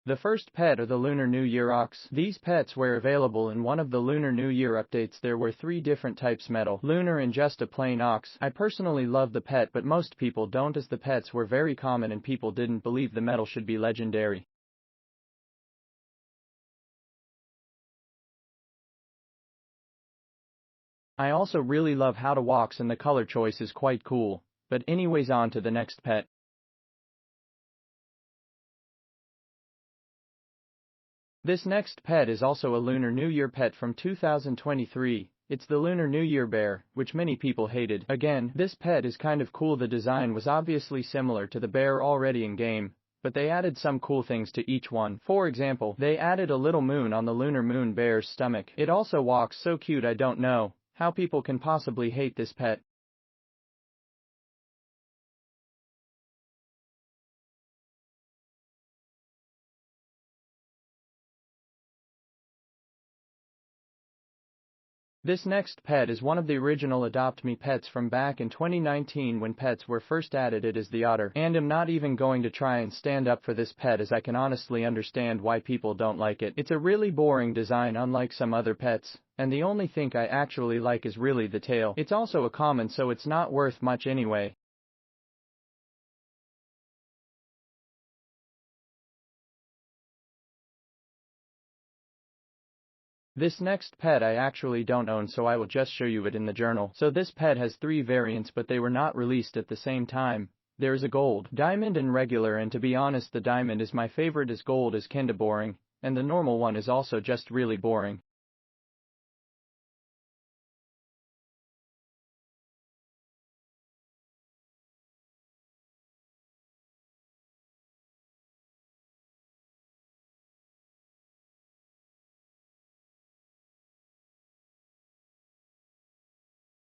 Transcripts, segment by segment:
The first pet are the Lunar New Year ox. These pets were available in one of the Lunar New Year updates. There were 3 different types: metal, lunar and just a plain ox. I personally love the pet, but most people don't, as the pets were very common and people didn't believe the metal should be legendary. I also really love how to walks and the color choice is quite cool. But anyways, on to the next pet. This next pet is also a Lunar New Year pet from 2023. It's the Lunar New Year bear, which many people hated. Again, this pet is kind of cool. The design was obviously similar to the bear already in game, but they added some cool things to each one. For example, they added a little moon on the lunar moon bear's stomach. It also walks so cute. I don't know how people can possibly hate this pet. This next pet is one of the original Adopt Me pets from back in 2019 when pets were first added. It is the otter, and I'm not even going to try and stand up for this pet, as I can honestly understand why people don't like it. It's a really boring design unlike some other pets, and the only thing I actually like is really the tail. It's also a common, so it's not worth much anyway. This next pet I actually don't own, so I will just show you it in the journal. So this pet has 3 variants, but they were not released at the same time. There is a gold, diamond and regular, and to be honest the diamond is my favorite as gold is kinda boring, and the normal one is also just really boring.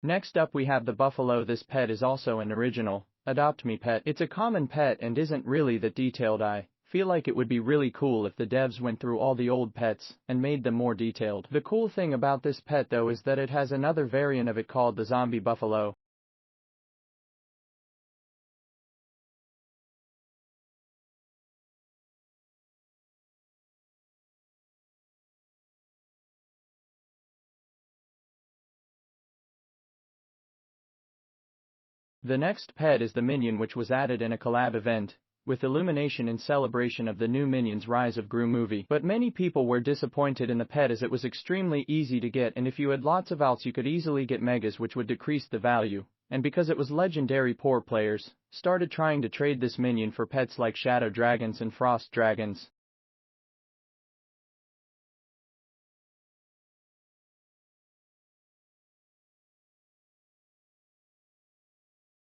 Next up we have the buffalo. This pet is also an original Adopt Me pet. It's a common pet and isn't really that detailed. I feel like it would be really cool if the devs went through all the old pets and made them more detailed. The cool thing about this pet though is that it has another variant of it called the zombie buffalo. The next pet is the minion, which was added in a collab event with Illumination in celebration of the new Minions Rise of Gru movie. But many people were disappointed in the pet as it was extremely easy to get, and if you had lots of alts you could easily get megas, which would decrease the value. And because it was legendary, poor players started trying to trade this minion for pets like shadow dragons and frost dragons.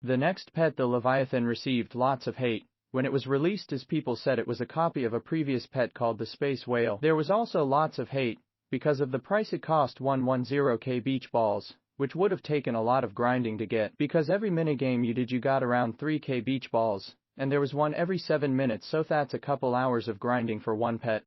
The next pet, the Leviathan, received lots of hate when it was released, as people said it was a copy of a previous pet called the Space Whale. There was also lots of hate because of the price. It cost 110k beach balls, which would have taken a lot of grinding to get, because every minigame you did you got around 3k beach balls, and there was one every 7 minutes, so that's a couple hours of grinding for one pet.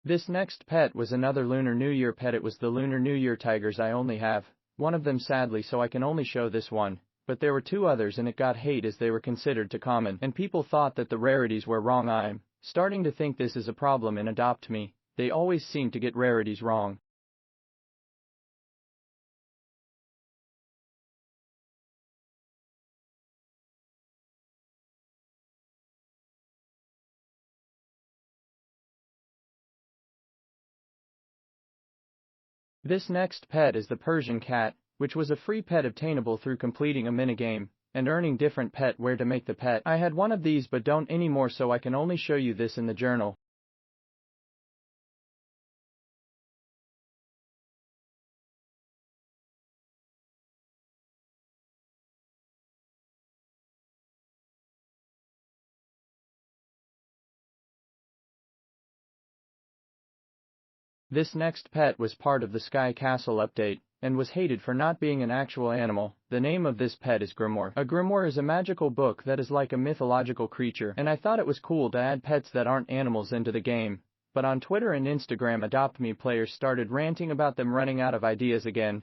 This next pet was another Lunar New Year pet. It was the Lunar New Year tigers. I only have one of them sadly, so I can only show this one, but there were 2 others and it got hate as they were considered too common, and people thought that the rarities were wrong. I'm starting to think this is a problem in Adopt Me. They always seem to get rarities wrong. This next pet is the Persian cat, which was a free pet obtainable through completing a minigame and earning different pet where to make the pet. I had one of these but don't anymore, so I can only show you this in the journal. This next pet was part of the Sky Castle update and was hated for not being an actual animal. The name of this pet is Grimoire. A grimoire is a magical book that is like a mythological creature, and I thought it was cool to add pets that aren't animals into the game. But on Twitter and Instagram, Adopt Me players started ranting about them running out of ideas again.